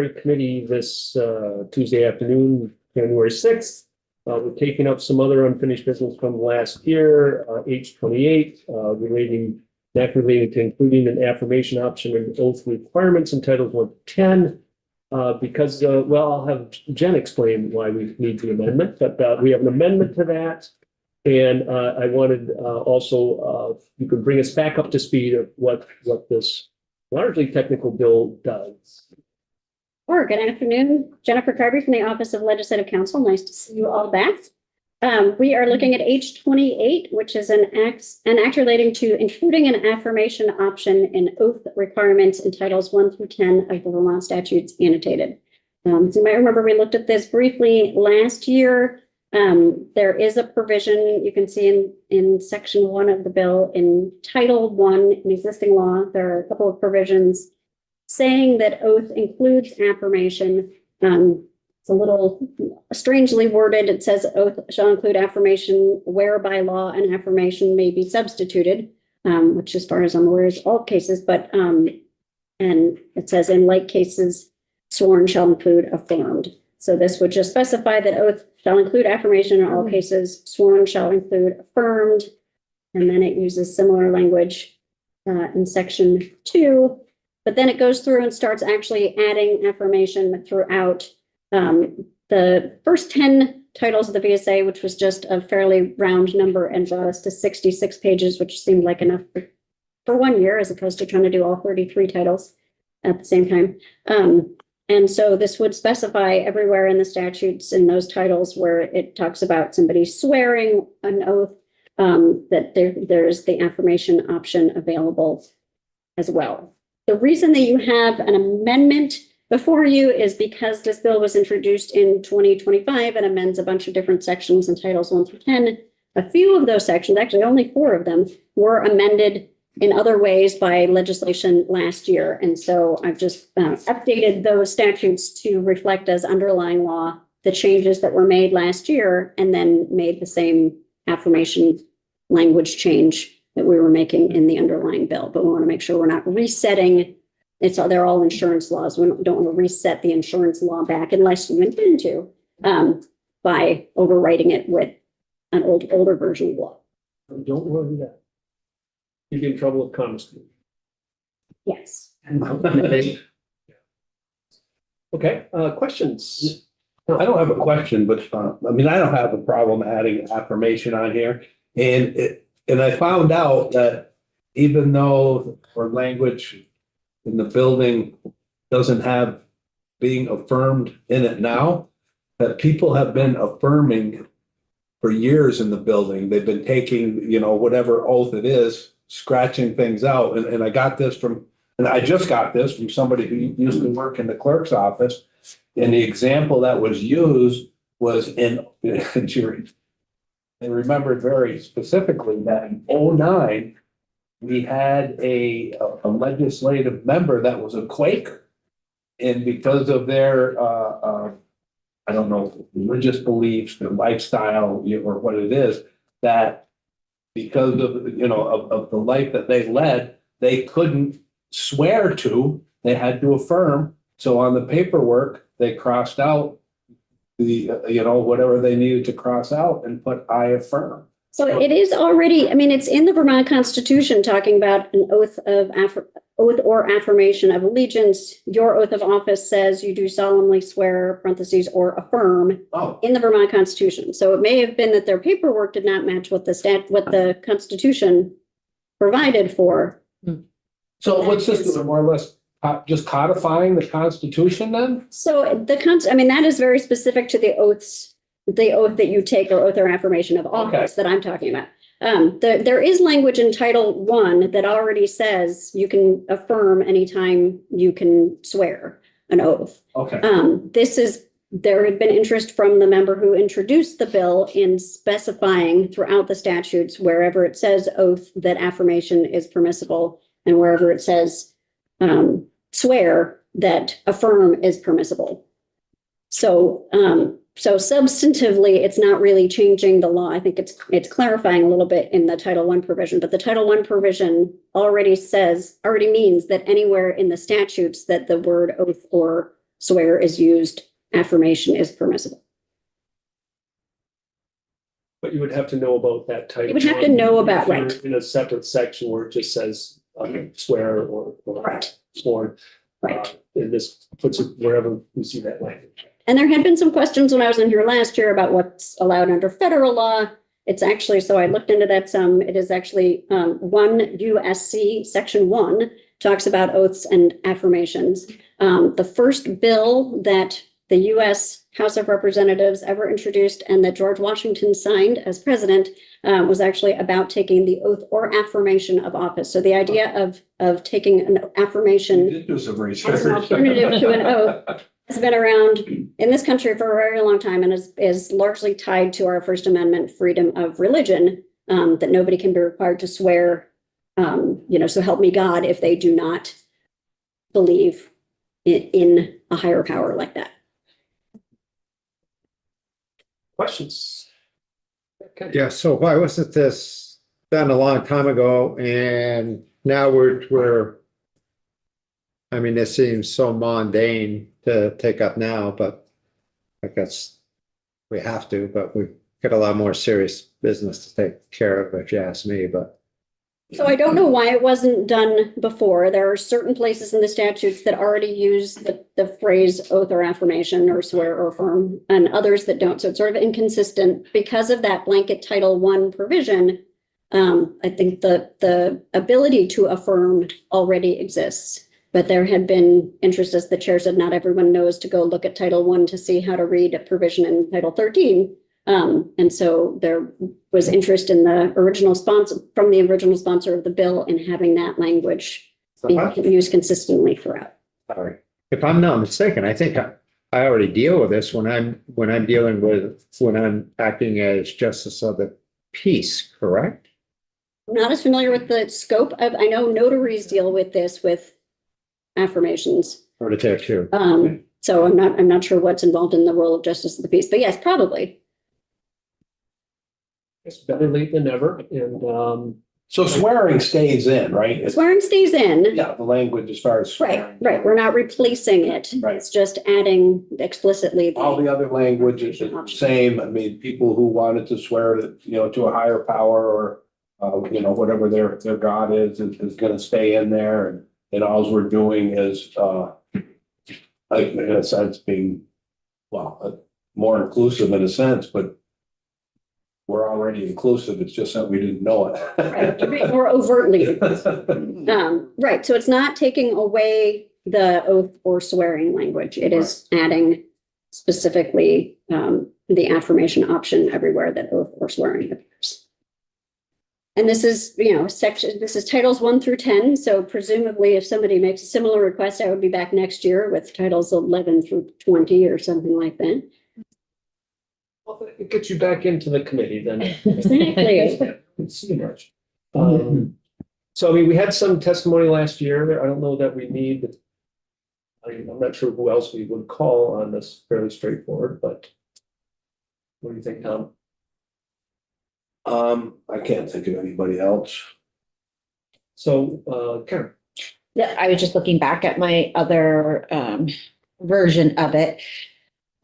Committee this Tuesday afternoon, January 6th. We're taking up some other unfinished business from last year, H28, relating to including an affirmation option and oath requirements in Titles 1 to 10. Because, well, I'll have Jen explain why we need the amendment, but we have an amendment to that. And I wanted also, you could bring us back up to speed of what this largely technical bill does. Sure. Good afternoon. Jennifer Carby from the Office of Legislative Counsel. Nice to see you all back. We are looking at H28, which is an act relating to including an affirmation option in oath requirements in Titles 1 through 10 of the Vermont statutes annotated. So you might remember we looked at this briefly last year. There is a provision you can see in Section 1 of the bill in Title 1 in existing law. There are a couple of provisions saying that oath includes affirmation. It's a little strangely worded. It says oath shall include affirmation where by law an affirmation may be substituted, which as far as I'm aware is all cases, but and it says in like cases, sworn shall include affirmed. So this would just specify that oath shall include affirmation in all cases, sworn shall include affirmed. And then it uses similar language in Section 2. But then it goes through and starts actually adding affirmation throughout the first 10 titles of the VSA, which was just a fairly round number and brought us to 66 pages, which seemed like enough for 1 year, as opposed to trying to do all 33 titles at the same time. And so this would specify everywhere in the statutes in those titles where it talks about somebody swearing an oath, that there's the affirmation option available as well. The reason that you have an amendment before you is because this bill was introduced in 2025 and amends a bunch of different sections in Titles 1 through 10. A few of those sections, actually only 4 of them, were amended in other ways by legislation last year. And so I've just updated those statutes to reflect as underlying law the changes that were made last year, and then made the same affirmation language change that we were making in the underlying bill. But we want to make sure we're not resetting. They're all insurance laws. We don't want to reset the insurance law back unless you intend to, by overwriting it with an older version of law. Don't worry that. You'd be in trouble with Commerce. Yes. Okay, questions? I don't have a question, but I mean, I don't have a problem adding affirmation on here. And I found out that even though our language in the building doesn't have being affirmed in it now, that people have been affirming for years in the building. They've been taking, whatever oath it is, scratching things out. And I got this and I just got this from somebody who used to work in the clerk's office. And the example that was used was in jury. They remembered very specifically that in 2009, we had a legislative member that was a Quaker. And because of their, I don't know, religious beliefs, their lifestyle, or what it is, that because of, of the life that they led, they couldn't swear to, they had to affirm. So on the paperwork, they crossed out the, whatever they needed to cross out and put I affirm. So it is already, I mean, it's in the Vermont Constitution talking about an oath or affirmation of allegiance. Your oath of office says you do solemnly swear, parentheses, or affirm in the Vermont Constitution. So it may have been that their paperwork did not match what the Constitution provided for. So what's this, more or less just codifying the Constitution then? So I mean, that is very specific to the oath that you take, or oath or affirmation of office that I'm talking about. There is language in Title 1 that already says you can affirm anytime you can swear an oath. Okay. There had been interest from the member who introduced the bill in specifying throughout the statutes, wherever it says oath, that affirmation is permissible, and wherever it says swear, that affirm is permissible. So substantively, it's not really changing the law. I think it's clarifying a little bit in the Title I provision, but the Title I provision already means that anywhere in the statutes that the word oath or swear is used, affirmation is permissible. But you would have to know about that title. You would have to know about, If you're right. in a separate section where it just says swear or Right. sworn. Right. And this puts it wherever we see that language. And there had been some questions when I was in here last year about what's allowed under federal law. It's actually, so I looked into that some, it is actually 1 USC section 1 talks about oaths and affirmations. The first bill that the US House of Representatives ever introduced and that George Washington signed as president was actually about taking the oath or affirmation of office. So the idea of taking an affirmation You did do some research. as an alternative to an oath has been around in this country for a very long time and is largely tied to our First Amendment freedom of religion, that nobody can be required to swear, so help me God, if they do not believe in a higher power like that. Questions? Okay. Yeah, so why wasn't this done a long time ago and now we're, I mean, this seems so mundane to take up now, but I guess we have to, but we've got a lot more serious business to take care of, if you ask me, but. So I don't know why it wasn't done before. There are certain places in the statutes that already use the phrase oath or affirmation or swear or affirm, and others that don't. So it's sort of inconsistent because of that blanket Title I provision. I think the ability to affirm already exists, but there had been interest, as the chair said, not everyone knows to go look at Title I to see how to read a provision in Title 13. And so there was interest in the original sponsor, from the original sponsor of the bill, in having that language be used consistently throughout. Sorry. If I'm not mistaken, I think I already deal with this when I'm acting as justice of the peace, correct? I'm not as familiar with the scope of, I know notaries deal with this with affirmations. Or to take too. So I'm not sure what's involved in the role of justice of the peace, but yes, probably. It's better late than never. And So swearing stays in, right? Swearing stays in. Yeah, the language as far as swearing. Right. We're not replacing it. Right. It's just adding explicitly. All the other language is the same. I mean, people who wanted to swear that, to a higher power or, whatever their God is gonna stay in there. And all we're doing is, like, in a sense, being, more inclusive in a sense, but we're already inclusive. It's just that we didn't know it. More overtly. Right. So it's not taking away the oath or swearing language. It is adding specifically the affirmation option everywhere that oath or swearing appears. And this is, this is titles 1 through 10. So presumably if somebody makes a similar request, I would be back next year with titles 11 through 20 or something like that. well, it gets you back into the committee then. Exactly. It's too much. So I mean, we had some testimony last year. I don't know that we need. I'm not sure who else we would call on this, fairly straightforward, but what do you think, Tom? I can't think of anybody else. So, Karen. Yeah, I was just looking back at my other version of it.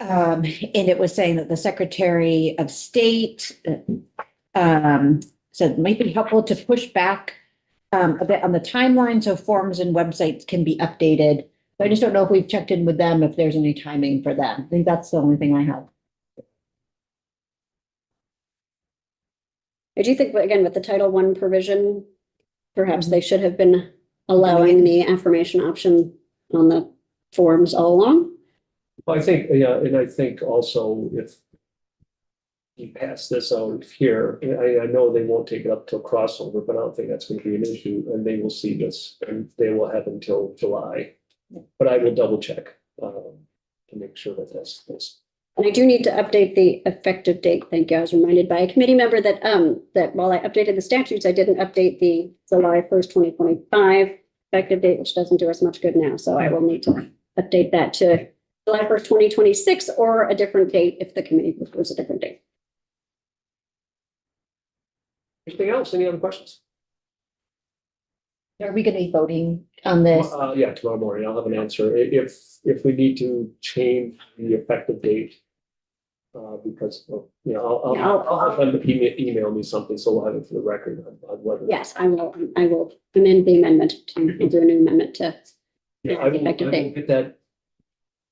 And it was saying that the Secretary of State said it might be helpful to push back a bit on the timeline so forms and websites can be updated. But I just don't know if we've checked in with them, if there's any timing for that. I think that's the only thing I have. I do think, again, with the Title I provision, perhaps they should have been allowing the affirmation option on the forms all along. Well, I think, yeah, and I think also if you pass this out here, I know they won't take it up till crossover, but I don't think that's going to be an issue, and they will see this, and they will have until July. But I will double check to make sure that that's. And I do need to update the effective date. Thank you. I was reminded by a committee member that that while I updated the statutes, I didn't update the July 1st, 2025 effective date, which doesn't do us much good now. So I will need to update that to July 1st, 2026, or a different date if the committee prefers a different date. Anything else? Any other questions? Are we gonna be voting on this? Yeah, tomorrow morning, I'll have an answer. If we need to change the effective date. Because, you know, Yeah, I'll have them email me something, so we'll have it for the record on whether. Yes, I will amend the amendment to do a new amendment to. Yeah, I will Effective date. get that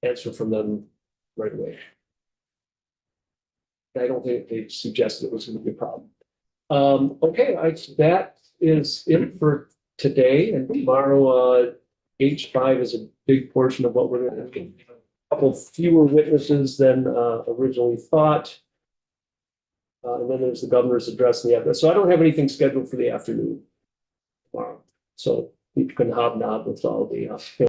answer from them right away. I don't think they suggested it was gonna be a problem. Okay, that is it for today, and tomorrow, H5 is a big portion of what we're gonna do. A couple fewer witnesses than originally thought. And then there's the governor's address and the other. So I don't have anything scheduled for the afternoon tomorrow. So we can hobnob with all the